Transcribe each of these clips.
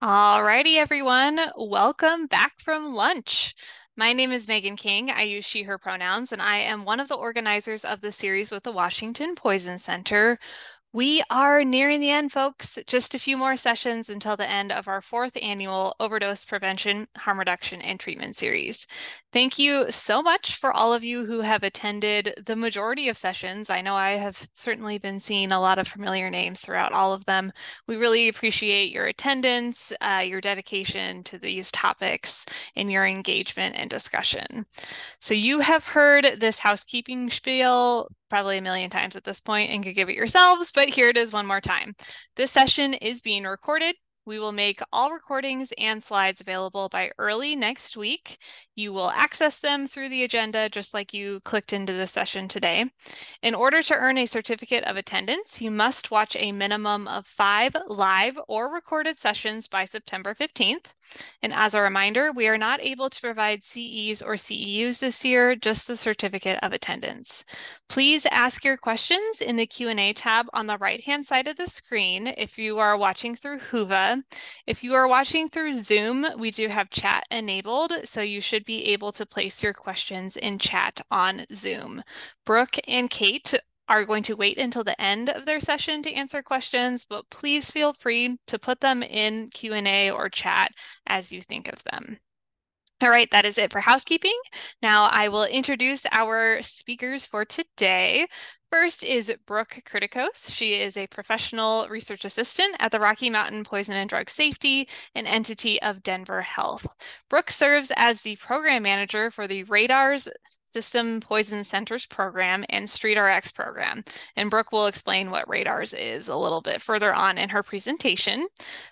Alrighty, everyone. Welcome back from lunch. My name is Megan King. I use she, her pronouns, and I am one of the organizers of the series with the Washington Poison Center. We are nearing the end, folks. Just a few more sessions until the end of our fourth annual overdose prevention, harm reduction, and treatment series. Thank you so much for all of you who have attended the majority of sessions. I know I have certainly been seeing a lot of familiar names throughout all of them. We really appreciate your attendance, your dedication to these topics, and your engagement and discussion. So you have heard this housekeeping spiel probably a million times at this point and could give it yourselves, but here it is one more time. This session is being recorded. We will make all recordings and slides available by early next week. You will access them through the agenda just like you clicked into the session today. In order to earn a certificate of attendance, you must watch a minimum of 5 live or recorded sessions by September 15th. And as a reminder, we are not able to provide CEs or CEUs this year, just the certificate of attendance. Please ask your questions in the Q&A tab on the right-hand side of the screen if you are watching through Whova. If you are watching through Zoom, we do have chat enabled, so you should be able to place your questions in chat on Zoom. Brooke and Kate are going to wait until the end of their session to answer questions, but please feel free to put them in Q&A or chat as you think of them. All right, that is it for housekeeping. Now I will introduce our speakers for today. First is Brooke Criticos. She is a professional research assistant at the Rocky Mountain Poison and Drug Safety, an entity of Denver Health. Brooke serves as the program manager for the RADAR's System Poison Centers program and StreetRx program. And Brooke will explain what RADARS is a little bit further on in her presentation.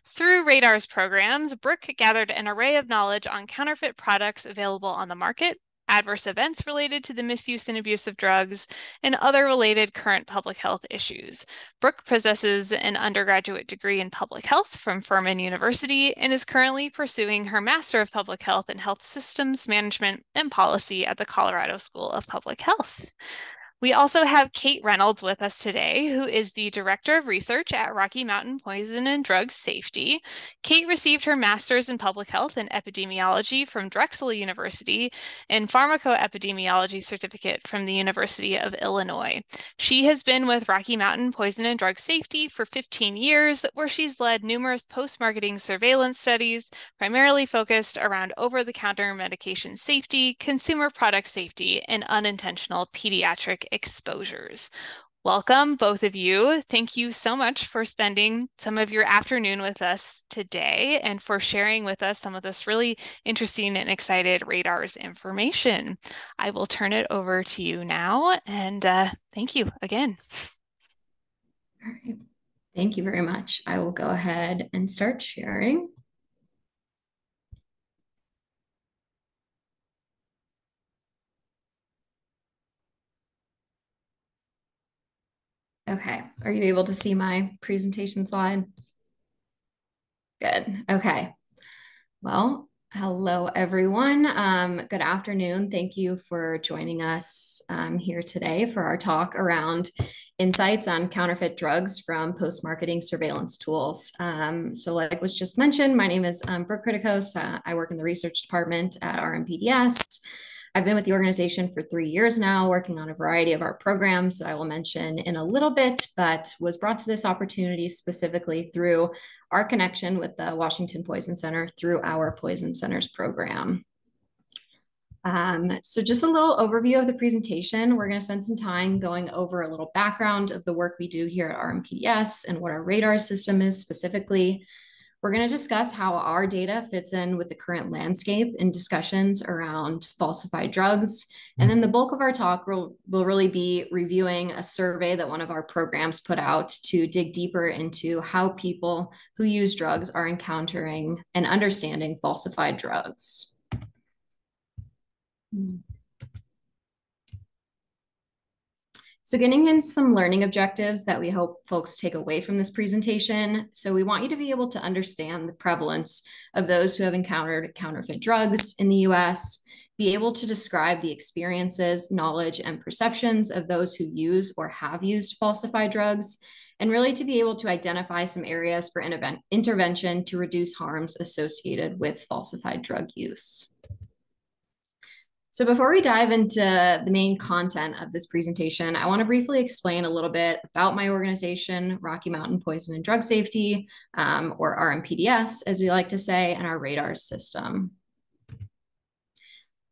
Through RADAR's programs, Brooke gathered an array of knowledge on counterfeit products available on the market, adverse events related to the misuse and abuse of drugs, and other related current public health issues. Brooke possesses an undergraduate degree in public health from Furman University and is currently pursuing her Master of Public Health in Health Systems Management and Policy at the Colorado School of Public Health. We also have Kate Reynolds with us today, who is the Director of Research at Rocky Mountain Poison and Drug Safety. Kate received her Master's in Public Health and Epidemiology from Drexel University and Pharmacoepidemiology certificate from the University of Illinois. She has been with Rocky Mountain Poison and Drug Safety for 15 years, where she's led numerous post-marketing surveillance studies, primarily focused around over-the-counter medication safety, consumer product safety, and unintentional pediatric exposures. Welcome, both of you. Thank you so much for spending some of your afternoon with us today and for sharing with us some of this really interesting and excited RADARS information. I will turn it over to you now, and thank you again. All right. Thank you very much. I will go ahead and start sharing. Okay, are you able to see my presentation slide? Good. Okay. Well, hello everyone. Good afternoon. Thank you for joining us here today for our talk around insights on counterfeit drugs from post-marketing surveillance tools. So like was just mentioned, my name is Brooke Criticos. I work in the research department at RMPDS. I've been with the organization for 3 years now, working on a variety of our programs that I will mention in a little bit, but was brought to this opportunity specifically through our connection with the Washington Poison Center through our Poison Centers program. So just a little overview of the presentation. We're going to spend some time going over a little background of the work we do here at RMPDS and what our radar system is specifically. We're going to discuss how our data fits in with the current landscape in discussions around falsified drugs. And then the bulk of our talk will really be reviewing a survey that one of our programs put out to dig deeper into how people who use drugs are encountering and understanding falsified drugs. So getting in some learning objectives that we hope folks take away from this presentation. So we want you to be able to understand the prevalence of those who have encountered counterfeit drugs in the US, be able to describe the experiences, knowledge, and perceptions of those who use or have used falsified drugs, and really to be able to identify some areas for intervention to reduce harms associated with falsified drug use. So before we dive into the main content of this presentation, I want to briefly explain a little bit about my organization, Rocky Mountain Poison and Drug Safety, or RMPDS, as we like to say, and our radar system.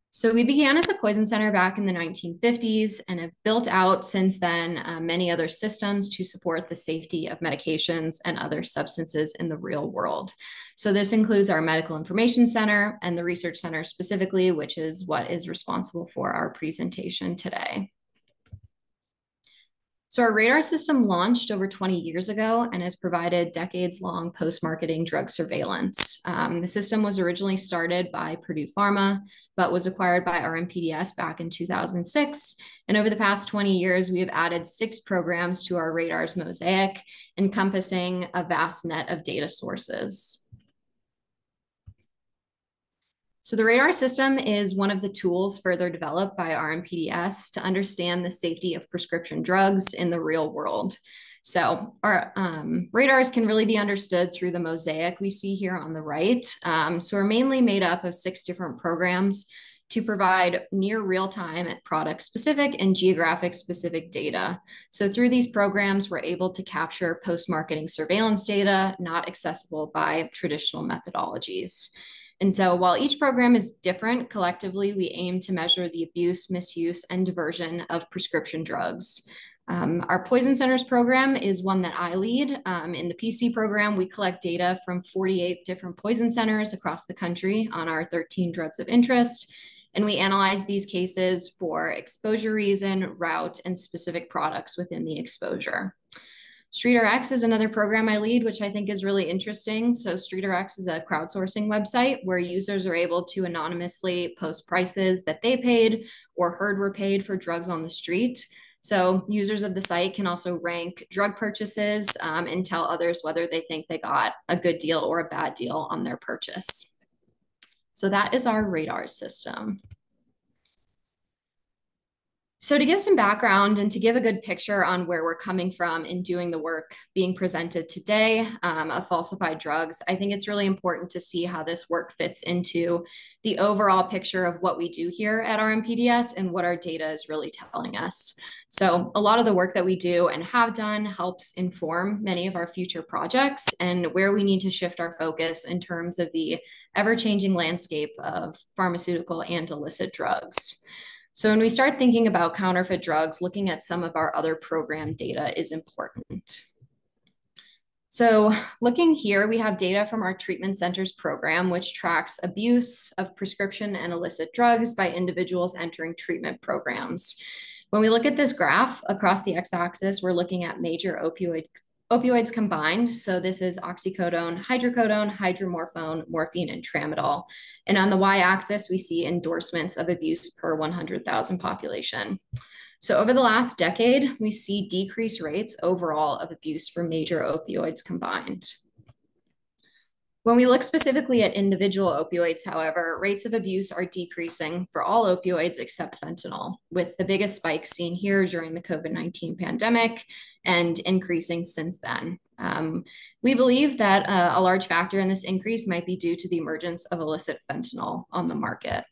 So we began as a poison center back in the 1950s and have built out since then many other systems to support the safety of medications and other substances in the real world. So this includes our medical information center and the research center specifically, which is what is responsible for our presentation today. So our radar system launched over 20 years ago and has provided decades-long post-marketing drug surveillance. The system was originally started by Purdue Pharma, but was acquired by RMPDS back in 2006. And over the past 20 years, we have added 6 programs to our radar's mosaic, encompassing a vast net of data sources. So the radar system is one of the tools further developed by RMPDS to understand the safety of prescription drugs in the real world. So our radars can really be understood through the mosaic we see here on the right. So we're mainly made up of 6 different programs to provide near real-time product-specific and geographic-specific data. So through these programs, we're able to capture post-marketing surveillance data not accessible by traditional methodologies. And so while each program is different, collectively, we aim to measure the abuse, misuse, and diversion of prescription drugs. Our Poison Centers program is one that I lead. In the PC program, we collect data from 48 different poison centers across the country on our 13 drugs of interest. And we analyze these cases for exposure reason, route, and specific products within the exposure. StreeterX is another program I lead, which I think is really interesting. So StreeterX is a crowdsourcing website where users are able to anonymously post prices that they paid or heard were paid for drugs on the street. So users of the site can also rank drug purchases and tell others whether they think they got a good deal or a bad deal on their purchase. So that is our radar system. So to give some background and to give a good picture on where we're coming from in doing the work being presented today of falsified drugs, I think it's really important to see how this work fits into the overall picture of what we do here at RMPDS and what our data is really telling us. So a lot of the work that we do and have done helps inform many of our future projects and where we need to shift our focus in terms of the ever-changing landscape of pharmaceutical and illicit drugs. So when we start thinking about counterfeit drugs, looking at some of our other program data is important. So looking here, we have data from our treatment centers program, which tracks abuse of prescription and illicit drugs by individuals entering treatment programs. When we look at this graph across the x-axis, we're looking at major opioids combined. So this is oxycodone, hydrocodone, hydromorphone, morphine, and tramadol. And on the y-axis, we see endorsements of abuse per 100,000 population. So over the last decade, we see decreased rates overall of abuse for major opioids combined. When we look specifically at individual opioids, however, rates of abuse are decreasing for all opioids except fentanyl, with the biggest spike seen here during the COVID-19 pandemic and increasing since then. We believe that a large factor in this increase might be due to the emergence of illicit fentanyl on the market.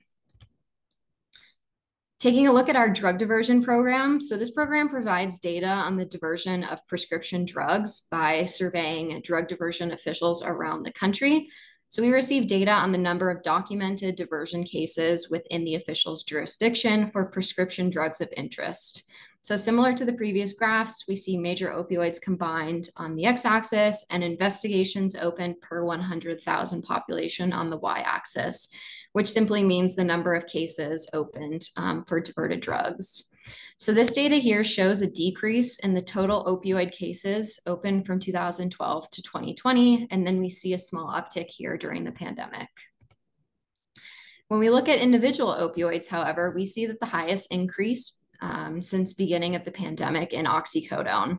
Taking a look at our drug diversion program. So this program provides data on the diversion of prescription drugs by surveying drug diversion officials around the country. So we receive data on the number of documented diversion cases within the official's jurisdiction for prescription drugs of interest. So similar to the previous graphs, we see major opioids combined on the x-axis and investigations open per 100,000 population on the y-axis, which simply means the number of cases opened for diverted drugs. So this data here shows a decrease in the total opioid cases open from 2012 to 2020, and then we see a small uptick here during the pandemic. When we look at individual opioids, however, we see that the highest increase since beginning of the pandemic in oxycodone.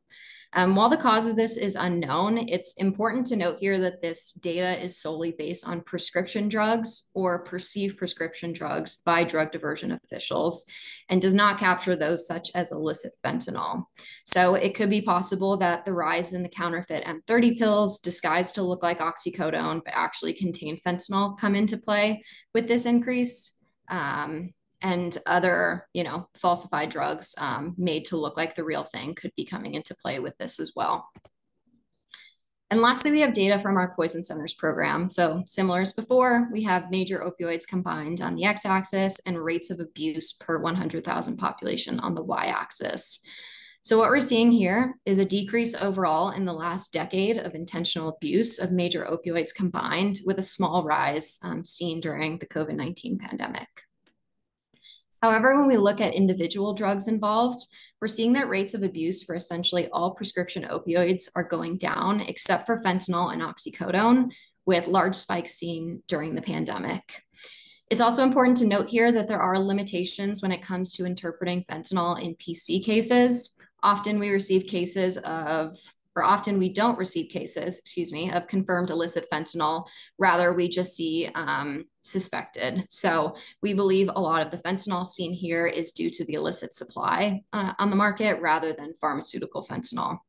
While the cause of this is unknown, it's important to note here that this data is solely based on prescription drugs or perceived prescription drugs by drug diversion officials and does not capture those such as illicit fentanyl. So it could be possible that the rise in the counterfeit M30 pills disguised to look like oxycodone but actually contain fentanyl come into play with this increase. And other, falsified drugs made to look like the real thing could be coming into play with this as well. And lastly, we have data from our Poison Centers program. So similar as before, we have major opioids combined on the x-axis and rates of abuse per 100,000 population on the y-axis. So what we're seeing here is a decrease overall in the last decade of intentional abuse of major opioids combined with a small rise seen during the COVID-19 pandemic. However, when we look at individual drugs involved, we're seeing that rates of abuse for essentially all prescription opioids are going down, except for fentanyl and oxycodone, with large spikes seen during the pandemic. It's also important to note here that there are limitations when it comes to interpreting fentanyl in PC cases. Often we don't receive cases, of confirmed illicit fentanyl. Rather, we just see suspected. So we believe a lot of the fentanyl seen here is due to the illicit supply on the market rather than pharmaceutical fentanyl.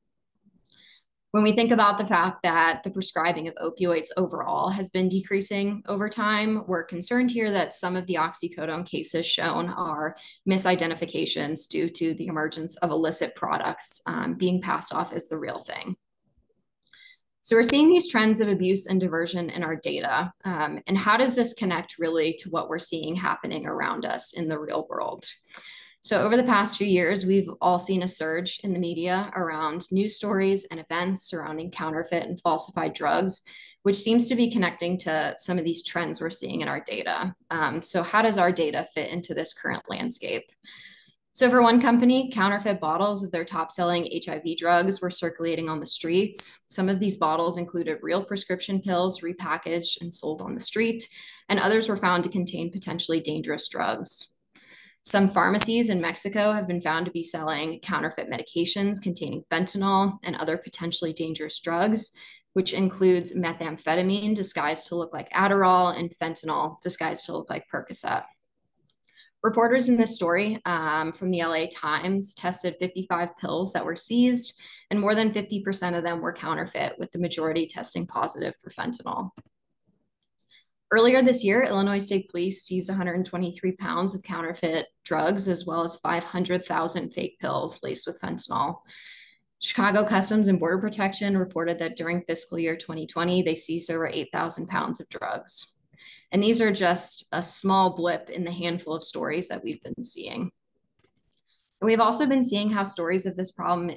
When we think about the fact that the prescribing of opioids overall has been decreasing over time, we're concerned here that some of the oxycodone cases shown are misidentifications due to the emergence of illicit products being passed off as the real thing. So we're seeing these trends of abuse and diversion in our data. And how does this connect really to what we're seeing happening around us in the real world? So over the past few years, we've all seen a surge in the media around news stories and events surrounding counterfeit and falsified drugs, which seems to be connecting to some of these trends we're seeing in our data. So how does our data fit into this current landscape? So for one company, counterfeit bottles of their top-selling HIV drugs were circulating on the streets. Some of these bottles included real prescription pills repackaged and sold on the street, and others were found to contain potentially dangerous drugs. Some pharmacies in Mexico have been found to be selling counterfeit medications containing fentanyl and other potentially dangerous drugs, which includes methamphetamine disguised to look like Adderall and fentanyl disguised to look like Percocet. Reporters in this story from the LA Times tested 55 pills that were seized, and more than 50% of them were counterfeit, with the majority testing positive for fentanyl. Earlier this year, Illinois State Police seized 123 pounds of counterfeit drugs, as well as 500,000 fake pills laced with fentanyl. Chicago Customs and Border Protection reported that during fiscal year 2020, they seized over 8,000 pounds of drugs. And these are just a small blip in the handful of stories that we've been seeing. And we've also been seeing how stories of this problem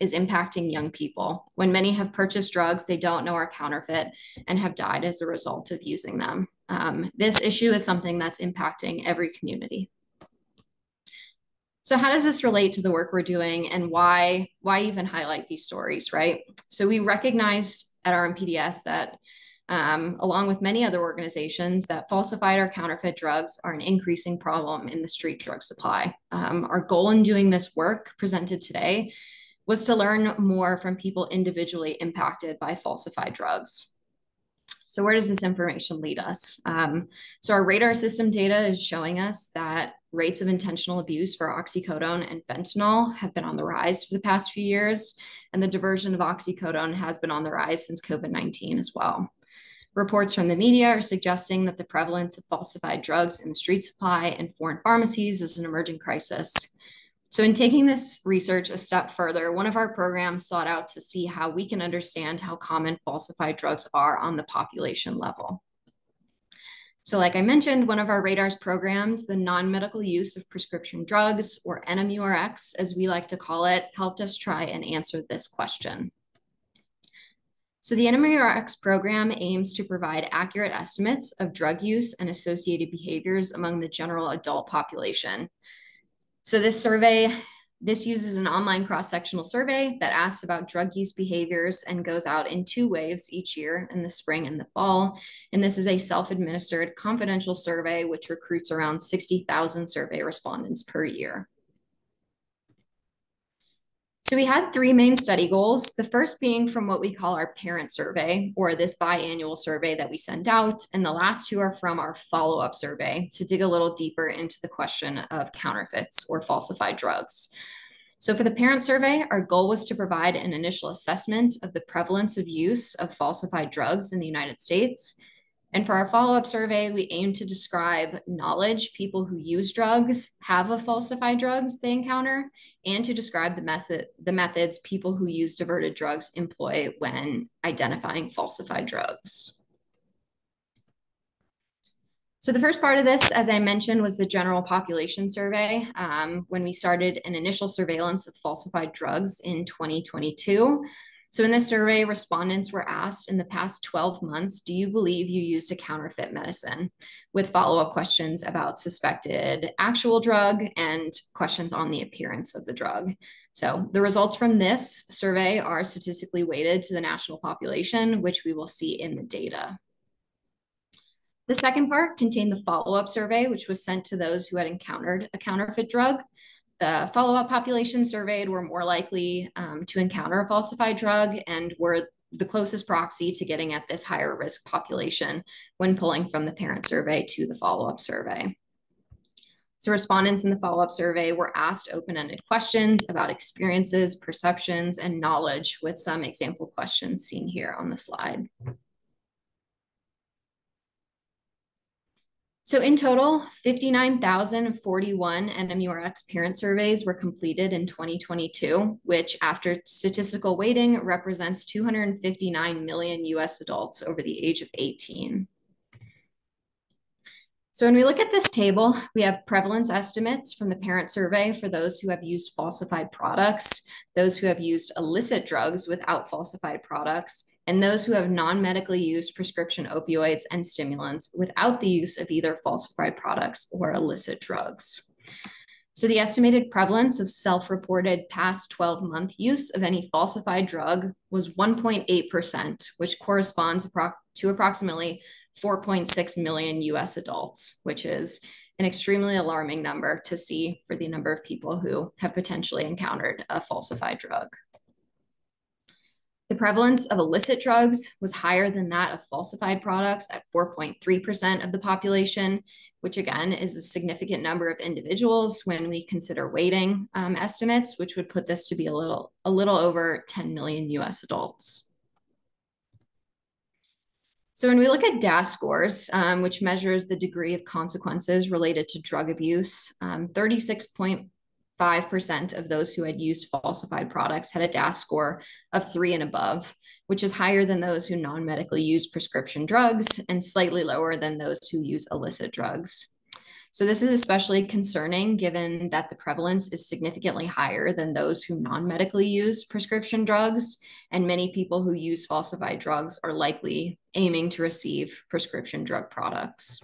is impacting young people. When many have purchased drugs they don't know are counterfeit and have died as a result of using them. This issue is something that's impacting every community. So how does this relate to the work we're doing, and why even highlight these stories, right? So we recognize at our MPDS that along with many other organizations, that falsified or counterfeit drugs are an increasing problem in the street drug supply. Our goal in doing this work presented today was to learn more from people individually impacted by falsified drugs. So where does this information lead us? So our radar system data is showing us that rates of intentional abuse for oxycodone and fentanyl have been on the rise for the past few years, and the diversion of oxycodone has been on the rise since COVID-19 as well. Reports from the media are suggesting that the prevalence of falsified drugs in the street supply and foreign pharmacies is an emerging crisis. So in taking this research a step further, one of our programs sought out to see how we can understand how common falsified drugs are on the population level. So like I mentioned, one of our RADARS programs, the non-medical use of prescription drugs, or NMURX, as we like to call it, helped us try and answer this question. So the NMURX program aims to provide accurate estimates of drug use and associated behaviors among the general adult population. So this uses an online cross-sectional survey that asks about drug use behaviors and goes out in 2 waves each year, in the spring and the fall. And this is a self-administered confidential survey which recruits around 60,000 survey respondents per year. So we had three main study goals. The first being from what we call our parent survey, or this biannual survey that we send out. And the last two are from our follow-up survey to dig a little deeper into the question of counterfeits or falsified drugs. So for the parent survey, our goal was to provide an initial assessment of the prevalence of use of falsified drugs in the United States. And for our follow-up survey, we aim to describe knowledge people who use drugs have of falsified drugs they encounter, and to describe the methods people who use diverted drugs employ when identifying falsified drugs. So the first part of this, as I mentioned, was the general population survey when we started an initial surveillance of falsified drugs in 2022. So in this survey, respondents were asked in the past 12 months, do you believe you used a counterfeit medicine? With follow-up questions about suspected actual drug and questions on the appearance of the drug. So the results from this survey are statistically weighted to the national population, which we will see in the data. The second part contained the follow-up survey, which was sent to those who had encountered a counterfeit drug. The follow-up population surveyed were more likely to encounter a falsified drug and were the closest proxy to getting at this higher risk population when pulling from the parent survey to the follow-up survey. So respondents in the follow-up survey were asked open-ended questions about experiences, perceptions, and knowledge, with some example questions seen here on the slide. So in total, 59,041 NMURX parent surveys were completed in 2022, which after statistical weighting represents 259 million US adults over the age of 18. So when we look at this table, we have prevalence estimates from the parent survey for those who have used falsified products, those who have used illicit drugs without falsified products, and those who have non-medically used prescription opioids and stimulants without the use of either falsified products or illicit drugs. So the estimated prevalence of self-reported past 12-month use of any falsified drug was 1.8%, which corresponds to approximately 4.6 million US adults, which is an extremely alarming number to see for the number of people who have potentially encountered a falsified drug. The prevalence of illicit drugs was higher than that of falsified products at 4.3% of the population, which again is a significant number of individuals when we consider weighting estimates, which would put this to be a little over 10 million US adults. So when we look at DAS scores, which measures the degree of consequences related to drug abuse, 36.5% of those who had used falsified products had a DAS score of 3 and above, which is higher than those who non-medically use prescription drugs and slightly lower than those who use illicit drugs. So this is especially concerning given that the prevalence is significantly higher than those who non-medically use prescription drugs, and many people who use falsified drugs are likely aiming to receive prescription drug products.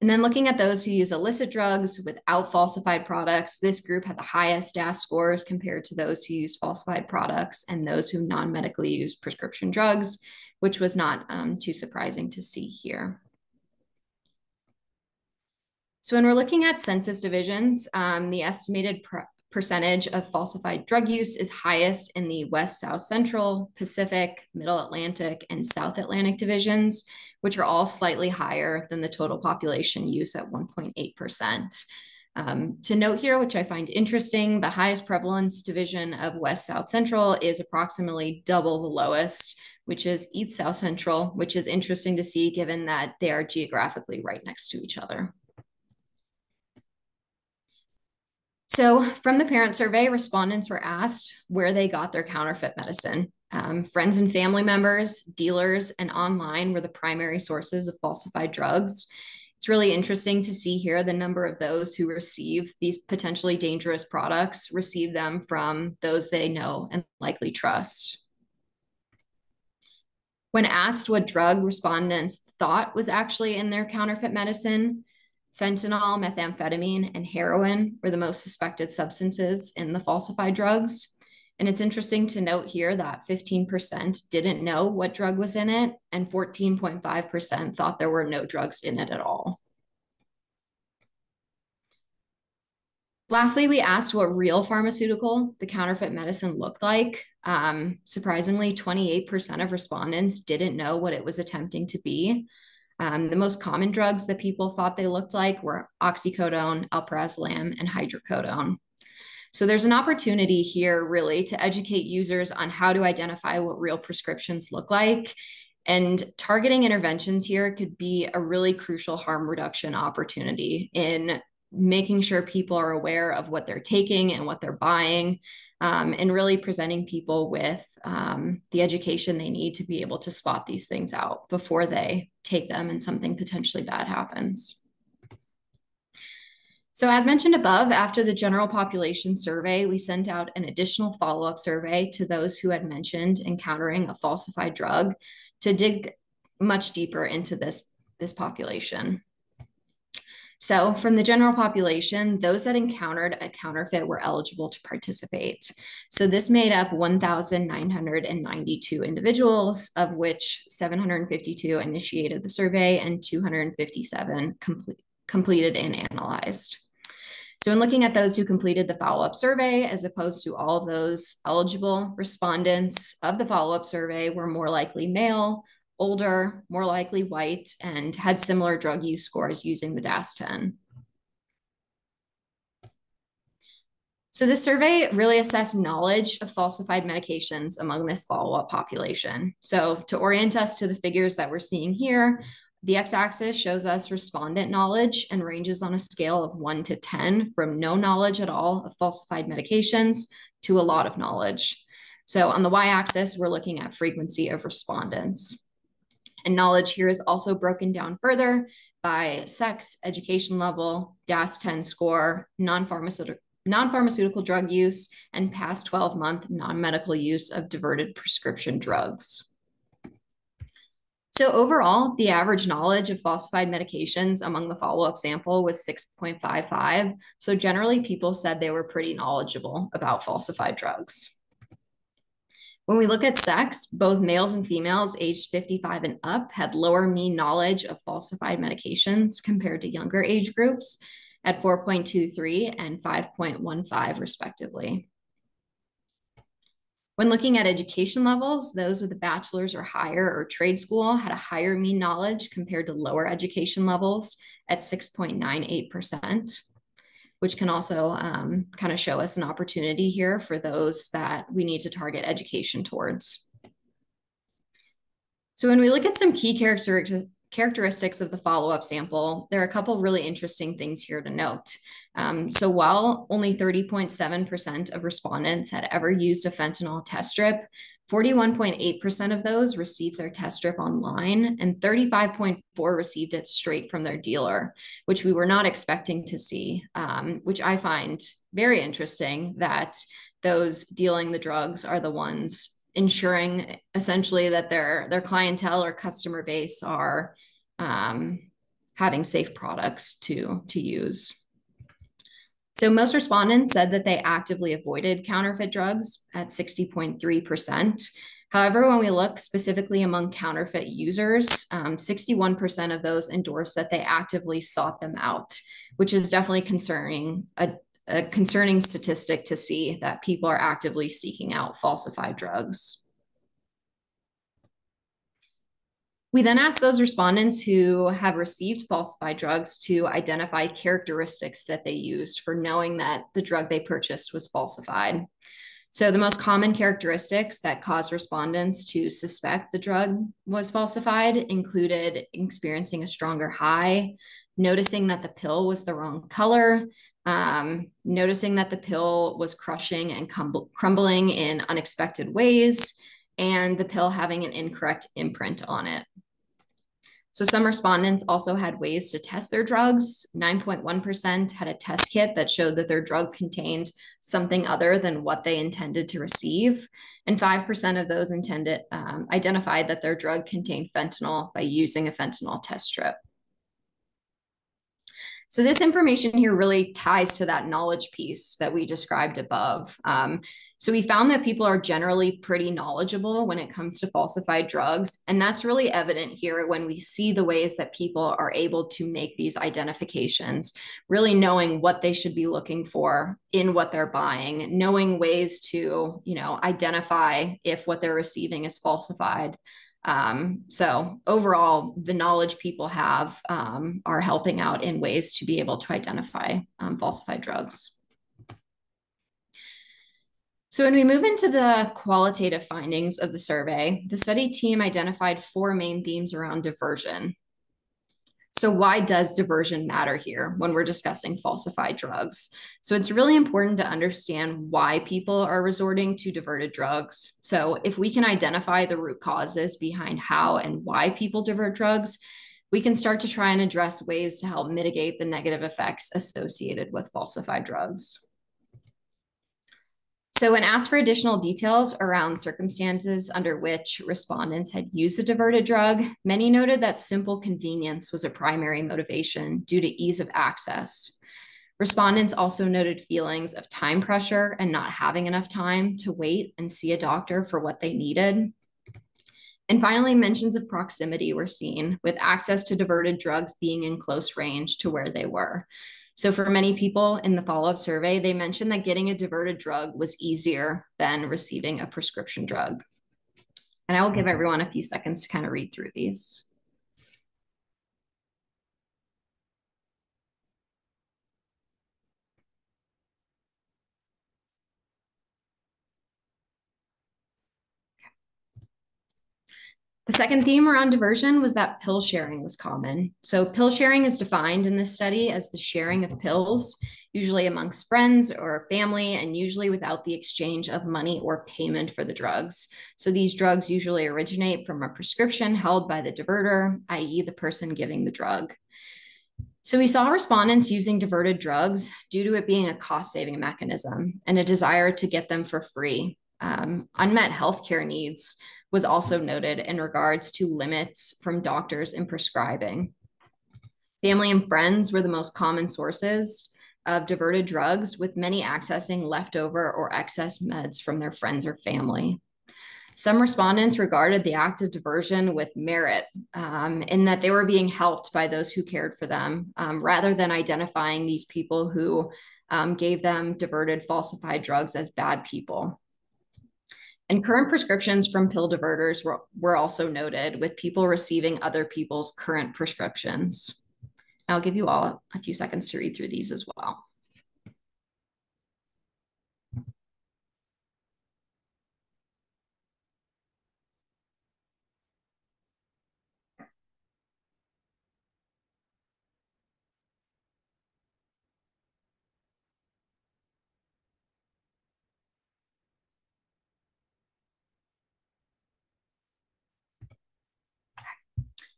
And then looking at those who use illicit drugs without falsified products, this group had the highest DAS scores compared to those who use falsified products and those who non-medically use prescription drugs, which was not too surprising to see here. So when we're looking at census divisions, the estimated percentage of falsified drug use is highest in the West, South Central, Pacific, Middle Atlantic, and South Atlantic divisions, which are all slightly higher than the total population use at 1.8%. To note here, which I find interesting, the highest prevalence division of West, South Central is approximately double the lowest, which is East, South Central, which is interesting to see given that they are geographically right next to each other. So from the parent survey, respondents were asked where they got their counterfeit medicine. Friends and family members, dealers, and online were the primary sources of falsified drugs. It's really interesting to see here the number of those who receive these potentially dangerous products receive them from those they know and likely trust. When asked what drug respondents thought was actually in their counterfeit medicine, fentanyl, methamphetamine, and heroin were the most suspected substances in the falsified drugs. And it's interesting to note here that 15% didn't know what drug was in it, and 14.5% thought there were no drugs in it at all. Lastly, we asked what real pharmaceutical the counterfeit medicine looked like. Surprisingly, 28% of respondents didn't know what it was attempting to be. The most common drugs that people thought they looked like were oxycodone, alprazolam, and hydrocodone. So there's an opportunity here really to educate users on how to identify what real prescriptions look like. And targeting interventions here could be a really crucial harm reduction opportunity in making sure people are aware of what they're taking and what they're buying, and really presenting people with the education they need to be able to spot these things out before they take them and something potentially bad happens. So, as mentioned above, after the general population survey, we sent out an additional follow up survey to those who had mentioned encountering a falsified drug to dig much deeper into this population. So, from the general population, those that encountered a counterfeit were eligible to participate. So, this made up 1,992 individuals, of which 752 initiated the survey and 257 completed and analyzed. So, in looking at those who completed the follow up survey, as opposed to all of those eligible respondents of the follow up survey, were more likely male, older, more likely white, and had similar drug use scores using the DAS-10. So this survey really assessed knowledge of falsified medications among this follow-up population. So to orient us to the figures that we're seeing here, the x-axis shows us respondent knowledge and ranges on a scale of 1 to 10 from no knowledge at all of falsified medications to a lot of knowledge. So on the y-axis, we're looking at frequency of respondents. And knowledge here is also broken down further by sex, education level, DAS-10 score, non-pharmaceutical drug use, and past 12-month non-medical use of diverted prescription drugs. So overall, the average knowledge of falsified medications among the follow-up sample was 6.55. So generally, people said they were pretty knowledgeable about falsified drugs. When we look at sex, both males and females aged 55 and up had lower mean knowledge of falsified medications compared to younger age groups at 4.23 and 5.15, respectively. When looking at education levels, those with a bachelor's or higher or trade school had a higher mean knowledge compared to lower education levels at 6.98%. Which can also kind of show us an opportunity here for those that we need to target education towards. So when we look at some key characteristics of the follow-up sample, there are a couple really interesting things here to note. So while only 30.7% of respondents had ever used a fentanyl test strip, 41.8% of those received their test strip online, and 35.4% received it straight from their dealer, which we were not expecting to see, which I find very interesting that those dealing the drugs are the ones ensuring essentially that their clientele or customer base are having safe products to use. So most respondents said that they actively avoided counterfeit drugs at 60.3%. However, when we look specifically among counterfeit users, 61% of those endorsed that they actively sought them out, which is definitely concerning, a concerning statistic to see that people are actively seeking out falsified drugs. We then asked those respondents who have received falsified drugs to identify characteristics that they used for knowing that the drug they purchased was falsified. So the most common characteristics that caused respondents to suspect the drug was falsified included experiencing a stronger high, noticing that the pill was the wrong color, noticing that the pill was crushing and crumbling in unexpected ways, and the pill having an incorrect imprint on it. So some respondents also had ways to test their drugs. 9.1% had a test kit that showed that their drug contained something other than what they intended to receive. And 5% of those identified that their drug contained fentanyl by using a fentanyl test strip. So this information here really ties to that knowledge piece that we described above. So we found that people are generally pretty knowledgeable when it comes to falsified drugs. And that's really evident here when we see the ways that people are able to make these identifications, really knowing what they should be looking for in what they're buying, knowing ways to, identify if what they're receiving is falsified. So overall, the knowledge people have are helping out in ways to be able to identify falsified drugs. So when we move into the qualitative findings of the survey, the study team identified four main themes around diversion. So why does diversion matter here when we're discussing falsified drugs? So it's really important to understand why people are resorting to diverted drugs. So if we can identify the root causes behind how and why people divert drugs, we can start to try and address ways to help mitigate the negative effects associated with falsified drugs. So when asked for additional details around circumstances under which respondents had used a diverted drug, many noted that simple convenience was a primary motivation due to ease of access. Respondents also noted feelings of time pressure and not having enough time to wait and see a doctor for what they needed. And finally, mentions of proximity were seen, with access to diverted drugs being in close range to where they were. So for many people in the follow-up survey, they mentioned that getting a diverted drug was easier than receiving a prescription drug. And I will give everyone a few seconds to kind of read through these. The second theme around diversion was that pill sharing was common. So pill sharing is defined in this study as the sharing of pills, usually amongst friends or family, and usually without the exchange of money or payment for the drugs. So these drugs usually originate from a prescription held by the diverter, i.e. the person giving the drug. So we saw respondents using diverted drugs due to it being a cost-saving mechanism and a desire to get them for free. Unmet healthcare needs was also noted in regards to limits from doctors in prescribing. Family and friends were the most common sources of diverted drugs, with many accessing leftover or excess meds from their friends or family. Some respondents regarded the act of diversion with merit in that they were being helped by those who cared for them, rather than identifying these people who gave them diverted, falsified drugs as bad people. And current prescriptions from pill diverters were also noted, with people receiving other people's current prescriptions. I'll give you all a few seconds to read through these as well.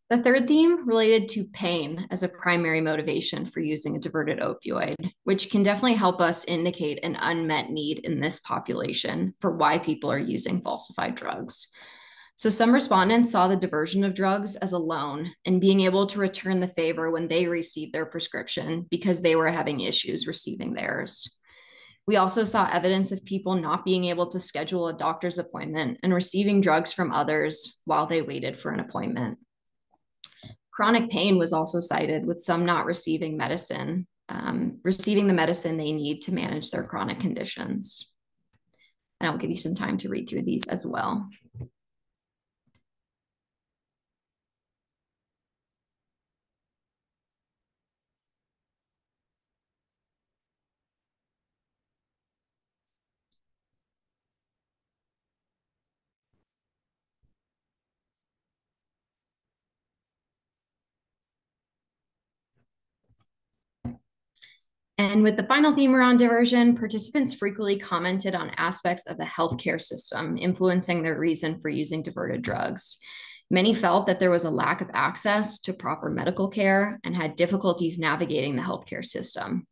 The third theme related to pain as a primary motivation for using a diverted opioid, which can definitely help us indicate an unmet need in this population for why people are using falsified drugs. So some respondents saw the diversion of drugs as a loan and being able to return the favor when they received their prescription because they were having issues receiving theirs. We also saw evidence of people not being able to schedule a doctor's appointment and receiving drugs from others while they waited for an appointment. Chronic pain was also cited, with some not receiving receiving the medicine they need to manage their chronic conditions. And I'll give you some time to read through these as well. And with the final theme around diversion, participants frequently commented on aspects of the healthcare system influencing their reason for using diverted drugs. Many felt that there was a lack of access to proper medical care and had difficulties navigating the healthcare system.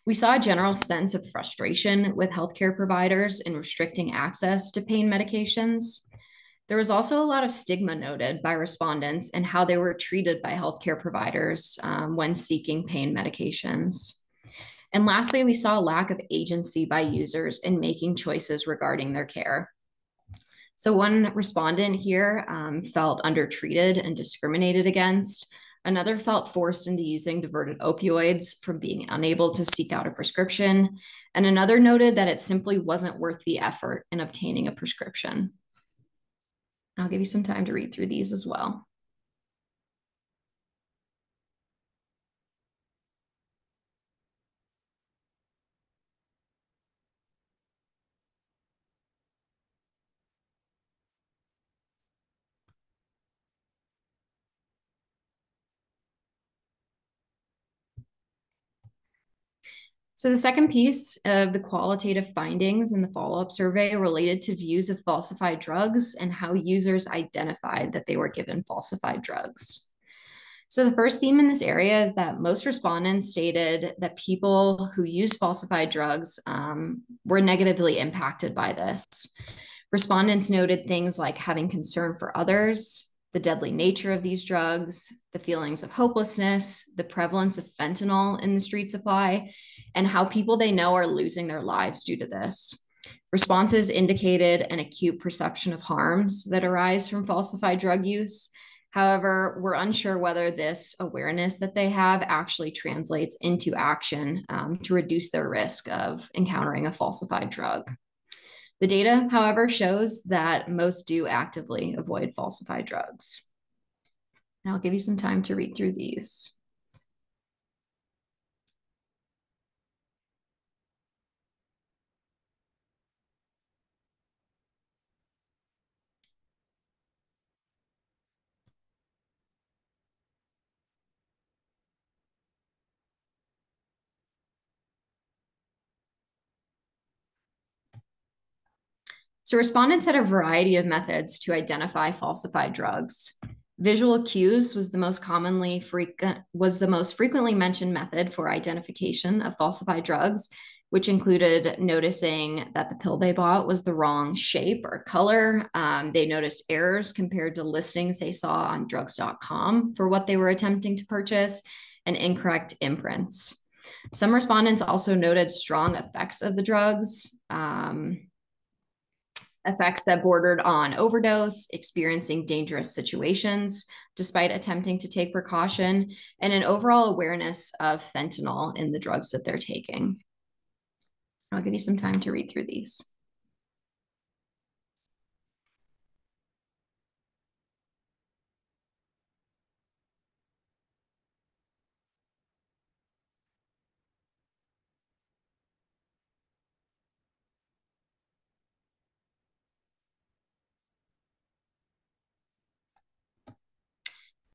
We saw a general sense of frustration with healthcare providers in restricting access to pain medications. There was also a lot of stigma noted by respondents and how they were treated by healthcare providers when seeking pain medications. And lastly, we saw a lack of agency by users in making choices regarding their care. So, one respondent here felt undertreated and discriminated against. Another felt forced into using diverted opioids from being unable to seek out a prescription. And another noted that it simply wasn't worth the effort in obtaining a prescription. I'll give you some time to read through these as well. So, the second piece of the qualitative findings in the follow up survey related to views of falsified drugs and how users identified that they were given falsified drugs. So, the first theme in this area is that most respondents stated that people who use falsified drugs were negatively impacted by this. Respondents noted things like having concern for others, the deadly nature of these drugs, the feelings of hopelessness, the prevalence of fentanyl in the street supply, and how people they know are losing their lives due to this. Responses indicated an acute perception of harms that arise from falsified drug use. However, we're unsure whether this awareness that they have actually translates into action to reduce their risk of encountering a falsified drug. The data, however, shows that most do actively avoid falsified drugs. And I'll give you some time to read through these. So respondents had a variety of methods to identify falsified drugs. Visual cues was the most frequently mentioned method for identification of falsified drugs, which included noticing that the pill they bought was the wrong shape or color. They noticed errors compared to listings they saw on drugs.com for what they were attempting to purchase, and incorrect imprints. Some respondents also noted strong effects of the drugs. Effects that bordered on overdose, experiencing dangerous situations despite attempting to take precaution, and an overall awareness of fentanyl in the drugs that they're taking. I'll give you some time to read through these.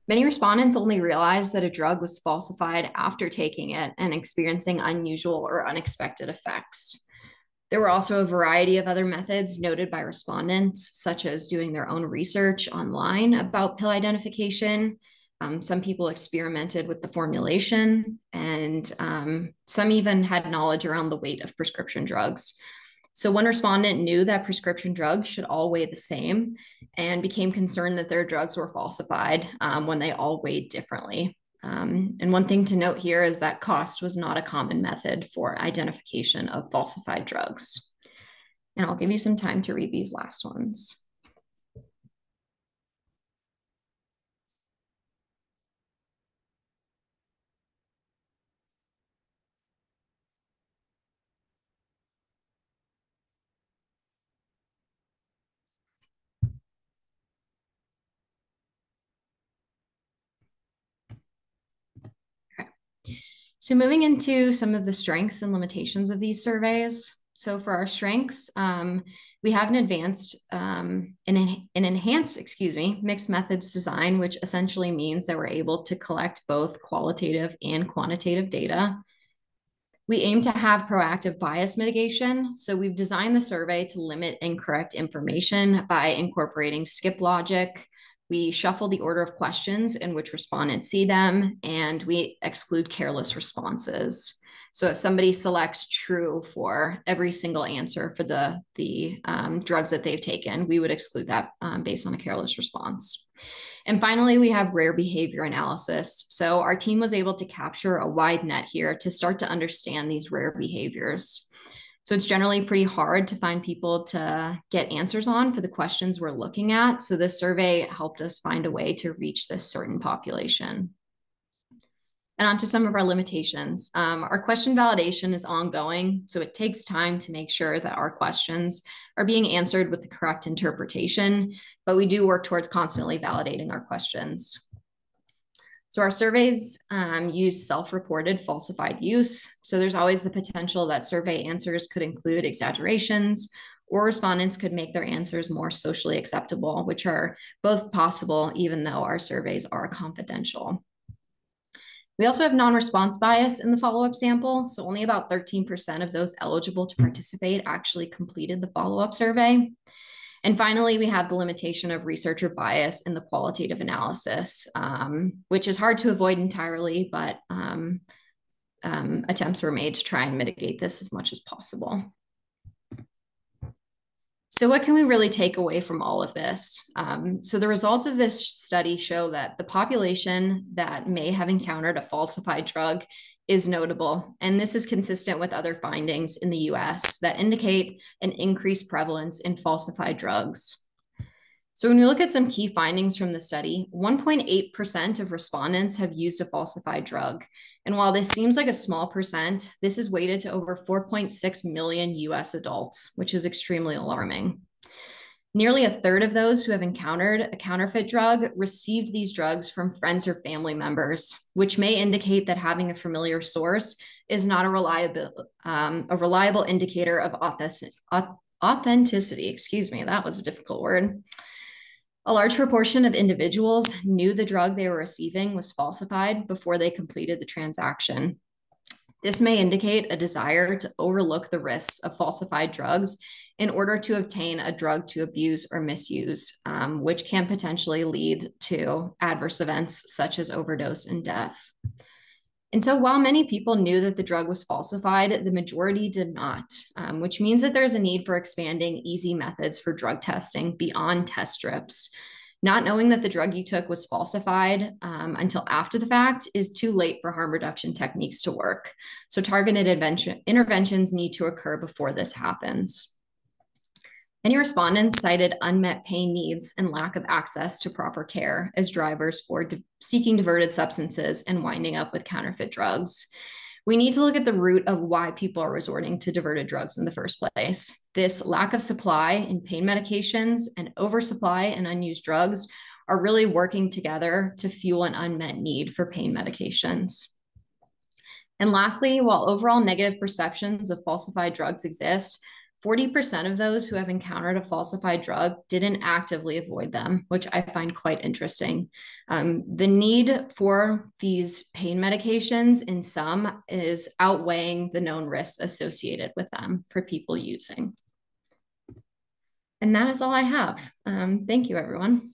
Many respondents only realized that a drug was falsified after taking it and experiencing unusual or unexpected effects. There were also a variety of other methods noted by respondents, such as doing their own research online about pill identification. Some people experimented with the formulation, and some even had knowledge around the weight of prescription drugs. So one respondent knew that prescription drugs should all weigh the same and became concerned that their drugs were falsified when they all weighed differently. And one thing to note here is that cost was not a common method for identification of falsified drugs. And I'll give you some time to read these last ones. So moving into some of the strengths and limitations of these surveys. So for our strengths, we have an enhanced, mixed methods design, which essentially means that we're able to collect both qualitative and quantitative data. We aim to have proactive bias mitigation. So we've designed the survey to limit incorrect information by incorporating skip logic. We shuffle the order of questions in which respondents see them, and we exclude careless responses. So if somebody selects true for every single answer for the drugs that they've taken, we would exclude that based on a careless response. And finally, we have rare behavior analysis. So our team was able to capture a wide net here to start to understand these rare behaviors. So it's generally pretty hard to find people to get answers on for the questions we're looking at. So this survey helped us find a way to reach this certain population. And on to some of our limitations. Our question validation is ongoing, so it takes time to make sure that our questions are being answered with the correct interpretation, but we do work towards constantly validating our questions. So our surveys use self-reported falsified use. So there's always the potential that survey answers could include exaggerations, or respondents could make their answers more socially acceptable, which are both possible even though our surveys are confidential. We also have non-response bias in the follow-up sample. So only about 13% of those eligible to participate actually completed the follow-up survey. And finally, we have the limitation of researcher bias in the qualitative analysis, which is hard to avoid entirely, but attempts were made to try and mitigate this as much as possible. So what can we really take away from all of this? So the results of this study show that the population that may have encountered a falsified drug is notable. And this is consistent with other findings in the US that indicate an increased prevalence in falsified drugs. So when we look at some key findings from the study, 1.8% of respondents have used a falsified drug. And while this seems like a small percent, this is weighted to over 4.6 million US adults, which is extremely alarming. Nearly a third of those who have encountered a counterfeit drug received these drugs from friends or family members, which may indicate that having a familiar source is not a reliable indicator of authenticity. Excuse me, that was a difficult word. A large proportion of individuals knew the drug they were receiving was falsified before they completed the transaction. This may indicate a desire to overlook the risks of falsified drugs in order to obtain a drug to abuse or misuse, which can potentially lead to adverse events such as overdose and death. And so while many people knew that the drug was falsified, the majority did not, which means that there's a need for expanding easy methods for drug testing beyond test strips. Not knowing that the drug you took was falsified until after the fact is too late for harm reduction techniques to work. So targeted interventions need to occur before this happens. Many respondents cited unmet pain needs and lack of access to proper care as drivers for seeking diverted substances and winding up with counterfeit drugs. We need to look at the root of why people are resorting to diverted drugs in the first place. This lack of supply in pain medications and oversupply in unused drugs are really working together to fuel an unmet need for pain medications. And lastly, while overall negative perceptions of falsified drugs exist, 40% of those who have encountered a falsified drug didn't actively avoid them, which I find quite interesting. The need for these pain medications in some is outweighing the known risks associated with them for people using. And that is all I have. Thank you, everyone.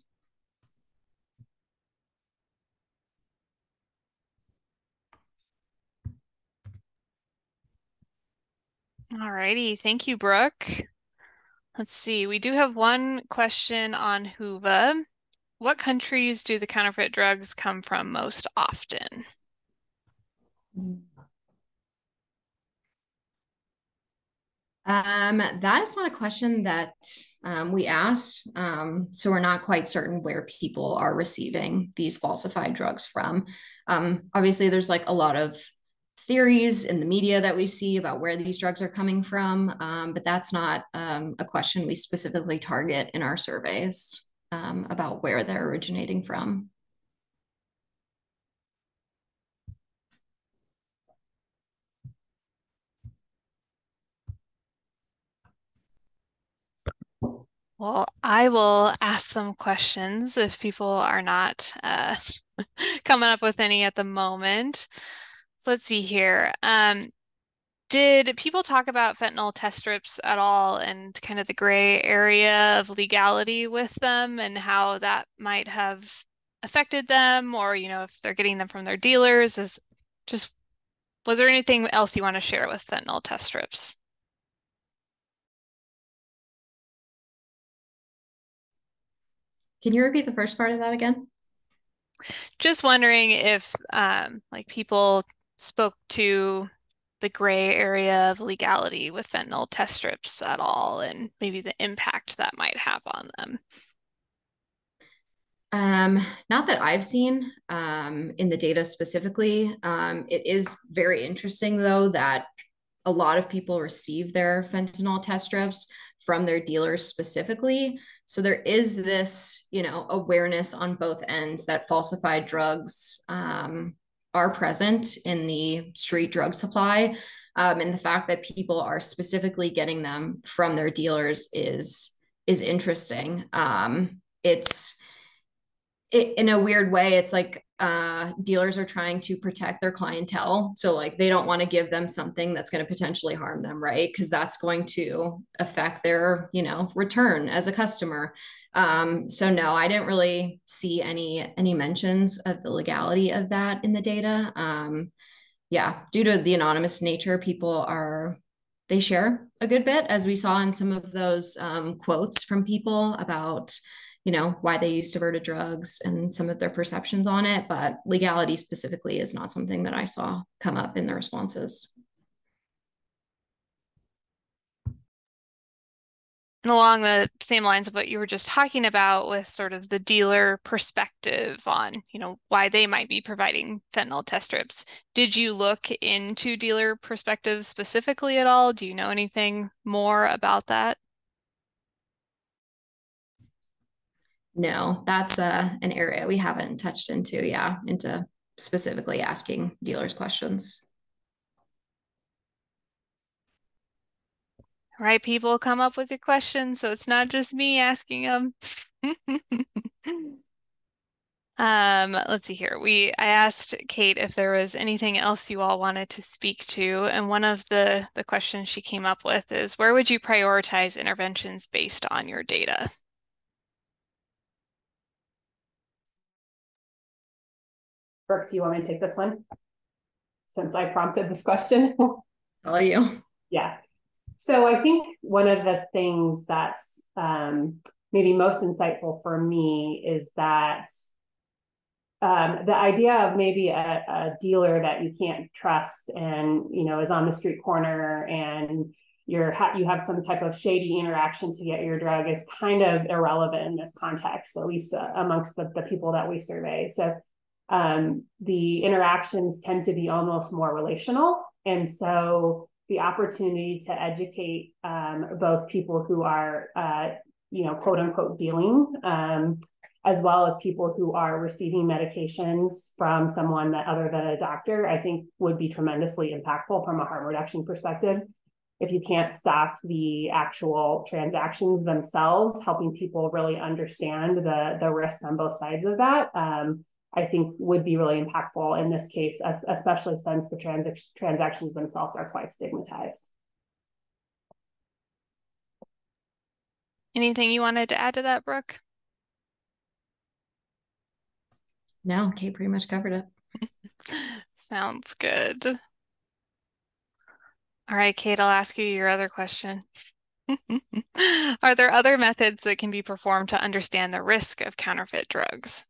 All righty. Thank you, Brooke. Let's see. We do have one question on Huva. What countries do the counterfeit drugs come from most often? That is not a question that we asked. So we're not quite certain where people are receiving these falsified drugs from. Obviously, there's like a lot of theories in the media that we see about where these drugs are coming from, but that's not a question we specifically target in our surveys about where they're originating from. Well, I will ask some questions if people are not coming up with any at the moment. So let's see here. Did people talk about fentanyl test strips at all and kind of the gray area of legality with them and how that might have affected them, or, if they're getting them from their dealers? Is just Was there anything else you want to share with fentanyl test strips? Can you repeat the first part of that again? Just wondering if like people spoke to the gray area of legality with fentanyl test strips at all, and maybe the impact that might have on them. Not that I've seen in the data specifically. It is very interesting, though, that a lot of people receive their fentanyl test strips from their dealers specifically. So there is this, awareness on both ends that falsified drugs are present in the street drug supply. And the fact that people are specifically getting them from their dealers is interesting. In a weird way, it's like dealers are trying to protect their clientele. So like they don't want to give them something that's going to potentially harm them, right? Because that's going to affect their, return as a customer. So no, I didn't really see any mentions of the legality of that in the data. Yeah, due to the anonymous nature, they share a good bit, as we saw in some of those quotes from people about why they use diverted drugs and some of their perceptions on it. But legality specifically is not something that I saw come up in the responses. And along the same lines of what you were just talking about with sort of the dealer perspective on, why they might be providing fentanyl test strips, did you look into dealer perspectives specifically at all? Do you know anything more about that? No, that's an area we haven't touched into, yeah, into specifically asking dealers questions. Right, people come up with your questions, so it's not just me asking them. Let's see here. I asked Kate if there was anything else you all wanted to speak to, and one of the questions she came up with is, where would you prioritize interventions based on your data? Brooke, do you want me to take this one? Since I prompted this question. All you. Yeah. So I think one of the things that's maybe most insightful for me is that the idea of maybe a dealer that you can't trust and is on the street corner and you have some type of shady interaction to get your drug is kind of irrelevant in this context, at least amongst the people that we survey. So the interactions tend to be almost more relational, and so the opportunity to educate both people who are quote unquote dealing as well as people who are receiving medications from someone that other than a doctor, I think would be tremendously impactful from a harm reduction perspective. If you can't stop the actual transactions themselves, helping people really understand the risk on both sides of that, I think would be really impactful in this case, especially since the transactions themselves are quite stigmatized. Anything you wanted to add to that, Brooke? No, Kate pretty much covered it. Sounds good. All right, Kate, I'll ask you your other question. Are there other methods that can be performed to understand the risk of counterfeit drugs?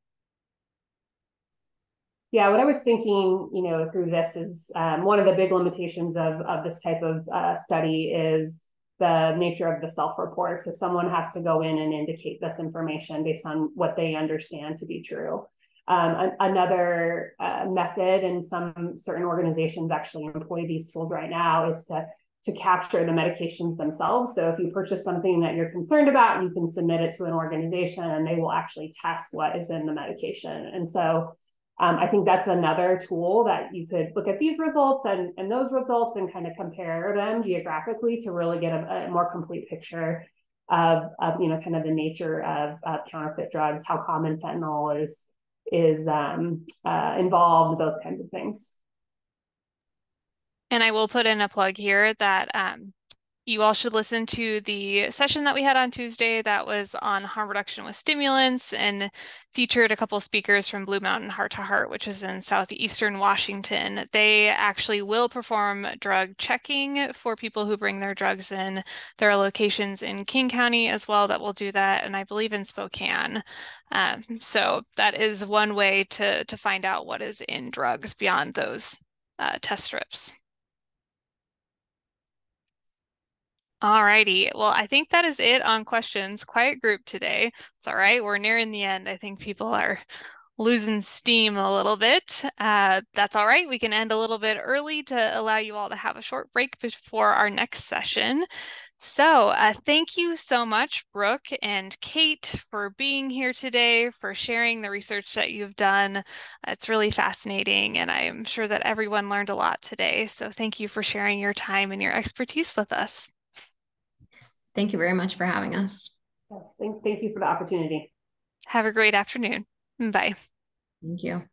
Yeah, what I was thinking, through this is one of the big limitations of this type of study is the nature of the self-report. So someone has to go in and indicate this information based on what they understand to be true. Another method, and some certain organizations actually employ these tools right now, is to capture the medications themselves. So if you purchase something that you're concerned about, you can submit it to an organization and they will actually test what is in the medication. And so I think that's another tool that you could look at these results and those results and kind of compare them geographically to really get a more complete picture of kind of the nature of counterfeit drugs, how common fentanyl is involved, those kinds of things. And I will put in a plug here that You all should listen to the session that we had on Tuesday that was on harm reduction with stimulants and featured a couple speakers from Blue Mountain Heart to Heart, which is in southeastern Washington. They actually will perform drug checking for people who bring their drugs in. There are locations in King County as well that will do that, and I believe in Spokane. So that is one way to find out what is in drugs beyond those test strips. Alrighty. Well, I think that is it on questions. Quiet group today. It's all right. We're nearing the end. I think people are losing steam a little bit. That's all right. We can end a little bit early to allow you all to have a short break before our next session. So thank you so much, Brooke and Kate, for being here today, for sharing the research that you've done. It's really fascinating, and I'm sure that everyone learned a lot today. So thank you for sharing your time and your expertise with us. Thank you very much for having us. Yes, thank you for the opportunity. Have a great afternoon. Bye. Thank you.